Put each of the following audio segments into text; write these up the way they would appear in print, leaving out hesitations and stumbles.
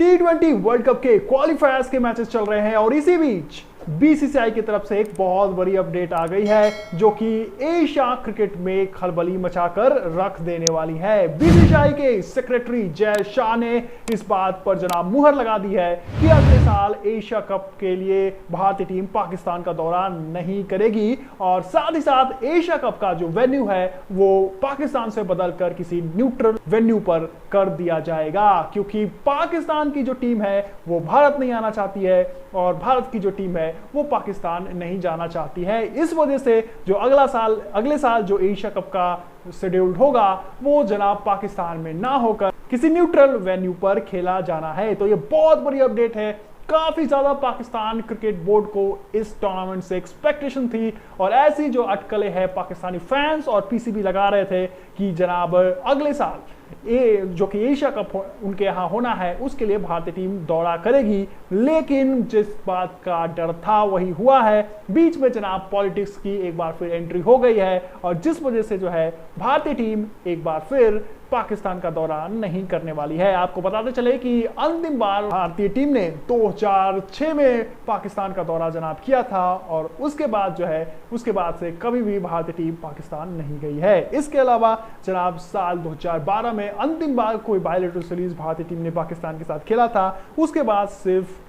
T20 world cup के क्वालिफायर्स के matches चल रहे हैं और इसी बीच बीसीसीआई की तरफ से एक बहुत बड़ी अपडेट आ गई है जो कि एशिया क्रिकेट में खलबली मचाकर रख देने वाली है। बीसीसीआई के सेक्रेटरी जय शाह ने इस बात पर जनाब मुहर लगा दी है कि अगले साल एशिया कप के लिए भारतीय टीम पाकिस्तान का दौरा नहीं करेगी और साथ ही साथ एशिया कप का जो वेन्यू है वो पाकिस्तान से बदलकर किसी न्यूट्रल वेन्यू पर कर दिया जाएगा, क्योंकि पाकिस्तान की जो टीम है वो भारत नहीं आना चाहती है और भारत की जो टीम है वो पाकिस्तान नहीं जाना चाहती है। इस वजह से जो अगले साल जो एशिया कप का शेड्यूल्ड होगा वो जनाब पाकिस्तान में ना होकर किसी न्यूट्रल वेन्यू पर खेला जाना है। तो ये बहुत बड़ी अपडेट है। काफी ज्यादा पाकिस्तान क्रिकेट बोर्ड को इस टूर्नामेंट से एक्सपेक्टेशन थी और ऐसी जो अटकलें हैं पाकिस्तानी फैंस और पीसीबी लगा रहे थे कि जनाब अगले साल जो कि एशिया कप उनके यहाँ होना है उसके लिए भारतीय टीम दौरा करेगी, लेकिन जिस बात का डर था वही हुआ है। बीच में जनाब पॉलिटिक्स की एक बार फिर एंट्री हो गई है और जिस वजह से जो है भारतीय टीम एक बार फिर पाकिस्तान का दौरा नहीं करने वाली है। आपको बताते चले कि अंतिम बार भारतीय टीम ने 2006 में पाकिस्तान का दौरा जनाब किया था और उसके बाद से कभी भी भारतीय टीम पाकिस्तान नहीं गई है। इसके अलावा जनाब साल 2012 में अंतिम बार कोई बायलैटरल सीरीज भारतीय टीम ने पाकिस्तान के साथ खेला था, उसके बाद सिर्फ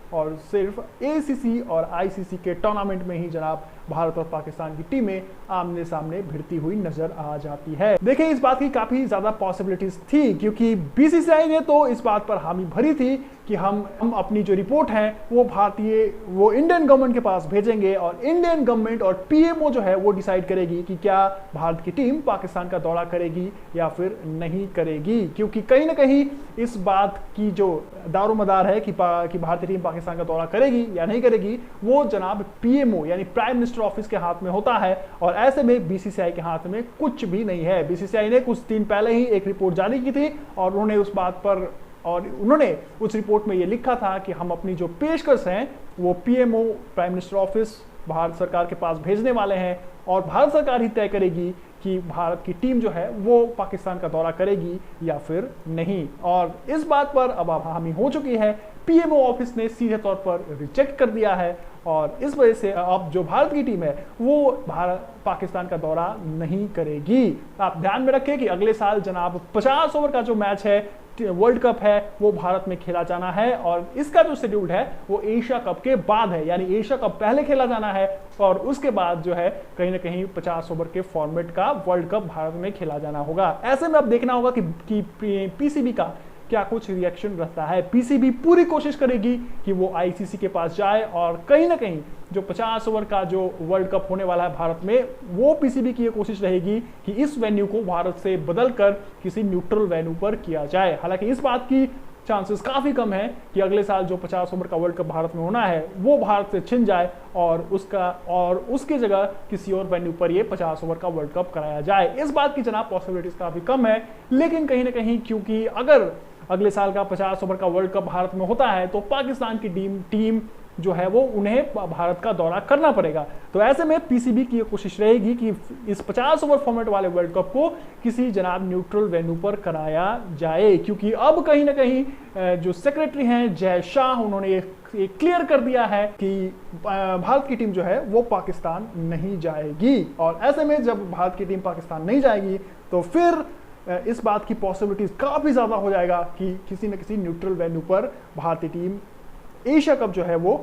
एसीसी और आईसीसी के टूर्नामेंट में ही जनाब भारत और पाकिस्तान की टीमें आमने सामने भिड़ती हुई नजर आ जाती है। देखिए, इस बात की काफी ज्यादा पॉसिबिलिटीज थी क्योंकि बीसीसीआई ने तो इस बात पर हामी भरी थी कि हम अपनी जो रिपोर्ट है वो इंडियन गवर्नमेंट के पास भेजेंगे और इंडियन गवर्नमेंट और पीएमओ जो है वो डिसाइड करेगी कि क्या भारत की टीम पाकिस्तान का दौरा करेगी या फिर नहीं करेगी, क्योंकि कहीं ना कहीं इस बात की जो दारोमदार है कि भारतीय टीम पाकिस्तान का दौरा करेगी या नहीं करेगी वो जनाब पीएमओ यानी प्राइम मिनिस्टर ऑफिस के हाथ में होता है और ऐसे में बीसीसीआई के हाथ में कुछ भी नहीं है। बीसीसीआई ने कुछ दिन पहले ही एक रिपोर्ट जारी की थी और उन्होंने उस रिपोर्ट में ये लिखा था कि हम अपनी जो पेशकश हैं वो PMO prime minister office Bharat सरकार के पास भेजने वाले हैं और भारत सरकार ही तय करेगी कि भारत की टीम जो है वो पाकिस्तान का दौरा करेगी या फिर नहीं। और इस बात पर अब हामी हो चुकी है। पीएमओ ऑफिस ने सीधे तौर पर रिजेक्ट कर दिया है और इस वजह से अब जो भारत की टीम है वो पाकिस्तान का दौरा नहीं करेगी। आप ध्यान में रखें कि अगले साल जनाब 50 ओवर का जो मैच है वर्ल्ड कप है वो भारत में खेला जाना है और इसका जो शेड्यूल है वो एशिया कप के बाद है, यानी एशिया कप पहले खेला जाना है और उसके बाद जो है कहीं ना कहीं 50 ओवर के फॉर्मेट का वर्ल्ड कप भारत में खेला जाना होगा। ऐसे में अब देखना होगा कि पीसीबी का क्या कुछ रिएक्शन रहता है। पीसीबी पूरी कोशिश करेगी कि वो आईसीसी के पास जाए और कहीं ना कहीं जो 50 ओवर का जो वर्ल्ड कप होने वाला है भारत में वो पीसीबी की ये कोशिश रहेगी कि इस वेन्यू को भारत से बदलकर किसी न्यूट्रल वेन्यू पर किया जाए। हालांकि इस बात की चांसेस काफी कम है कि अगले साल जो 50 ओवर का वर्ल्ड कप भारत में होना है वो भारत से छिन जाए और उसकी जगह किसी और वेन्यू पर ये 50 ओवर का वर्ल्ड कप कराया जाए। इस बात की जनाब पॉसिबिलिटीज काफी कम है, लेकिन कहीं ना कहीं क्योंकि अगर अगले साल का 50 ओवर का वर्ल्ड कप भारत में होता है तो पाकिस्तान की टीम जो है वो उन्हें भारत का दौरा करना पड़ेगा। तो ऐसे में पीसीबी की कोशिश रहेगी कि इस 50 ओवर फॉर्मेट वाले वर्ल्ड कप को किसी जनाब न्यूट्रल वेन्यू पर कराया जाए, क्योंकि अब कहीं ना कहीं जो सेक्रेटरी हैं जय शाह उन्होंने ये क्लियर कर दिया है कि भारत की टीम जो है वो पाकिस्तान नहीं जाएगी। और ऐसे में जब भारत की टीम पाकिस्तान नहीं जाएगी तो फिर इस बात की पॉसिबिलिटीज काफी ज्यादा हो जाएगा कि किसी न किसी न्यूट्रल वेन्यू पर भारतीय टीम एशिया कप जो है वो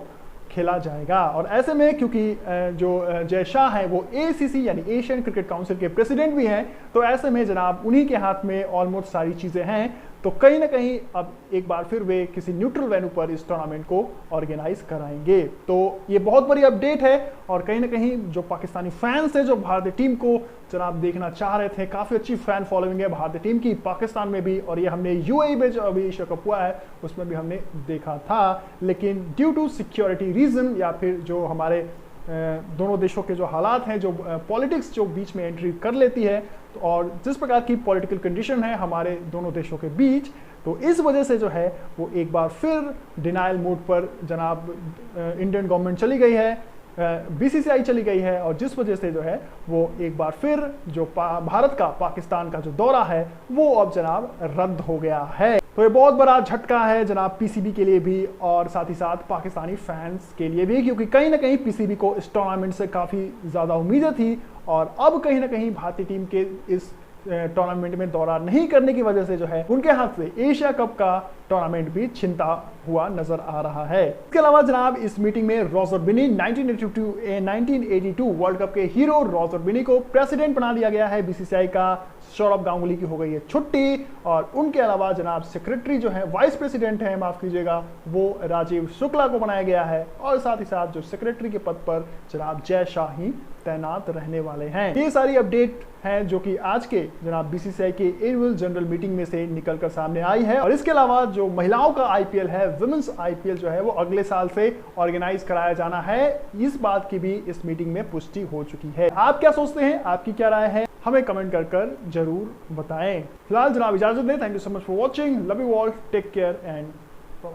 खेला जाएगा। और ऐसे में क्योंकि जो जय शाह है वो एसीसी यानी एशियन क्रिकेट काउंसिल के प्रेसिडेंट भी हैं, तो ऐसे में जनाब उन्हीं के हाथ में ऑलमोस्ट सारी चीजें हैं। तो कहीं ना कहीं अब एक बार फिर वे किसी न्यूट्रल वेन्यू पर इस टूर्नामेंट को ऑर्गेनाइज कराएंगे। तो ये बहुत बड़ी अपडेट है और कहीं ना कहीं जो पाकिस्तानी फैंस है जो भारतीय टीम को जनाब देखना चाह रहे थे, काफी अच्छी फैन फॉलोइंग है भारतीय टीम की पाकिस्तान में भी, और ये हमने यूएई में जो अभी एशिया कप हुआ है उसमें भी हमने देखा था। लेकिन ड्यू टू सिक्योरिटी रीजन या फिर जो हमारे दोनों देशों के जो हालात हैं, जो पॉलिटिक्स जो बीच में एंट्री कर लेती है और जिस प्रकार की पॉलिटिकल कंडीशन है हमारे दोनों देशों के बीच, तो इस वजह से जो है वो एक बार फिर डिनाइल मोड पर जनाब इंडियन गवर्नमेंट चली गई है, बीसीसीआई चली गई है और जिस वजह से जो है वो एक बार फिर जो भारत का पाकिस्तान का जो दौरा है वो अब जनाब रद्द हो गया है। तो तो ये बहुत बड़ा झटका है जनाब पीसीबी के लिए भी और साथ ही साथ पाकिस्तानी फैंस के लिए भी, क्योंकि कहीं ना कहीं पीसीबी को इस टूर्नामेंट से काफ़ी ज़्यादा उम्मीदें थी और अब कहीं ना कहीं भारतीय टीम के इस टूर्नामेंट में दौरा नहीं करने की वजह से जो है उनके हाथ से एशिया कप का टूर्नामेंट भी छिनता हुआ नजर आ रहा है। इसके अलावा जनाब इस मीटिंग में रोजर बिनी 1982 वर्ल्ड कप के हीरो रोजर बिनी को प्रेसिडेंट बना दिया गया है बीसीसीआई का। सौरभ गांगुली की हो गई है छुट्टी और उनके अलावा जनाब सेक्रेटरी जो है वाइस प्रेसिडेंट है, माफ कीजिएगा, वो राजीव शुक्ला को बनाया गया है और साथ ही साथ जो सेक्रेटरी के पद पर जनाब जय शाह ही तैनात रहने वाले हैं। ये सारी अपडेट हैं जो कि आज के जनाब बीसीसीआई के एनुअल जनरल मीटिंग में से निकलकर सामने आई है। और इसके अलावा जो महिलाओं का आईपीएल है, वुमेन्स आईपीएल जो है वो अगले साल से ऑर्गेनाइज कराया जाना है, इस बात की भी इस मीटिंग में पुष्टि हो चुकी है। आप क्या सोचते हैं, आपकी क्या राय है, हमें कमेंट कर जरूर बताएं। फिलहाल जनाब इजाजत दें। Thank you so much for watching, love you all, take care and bye.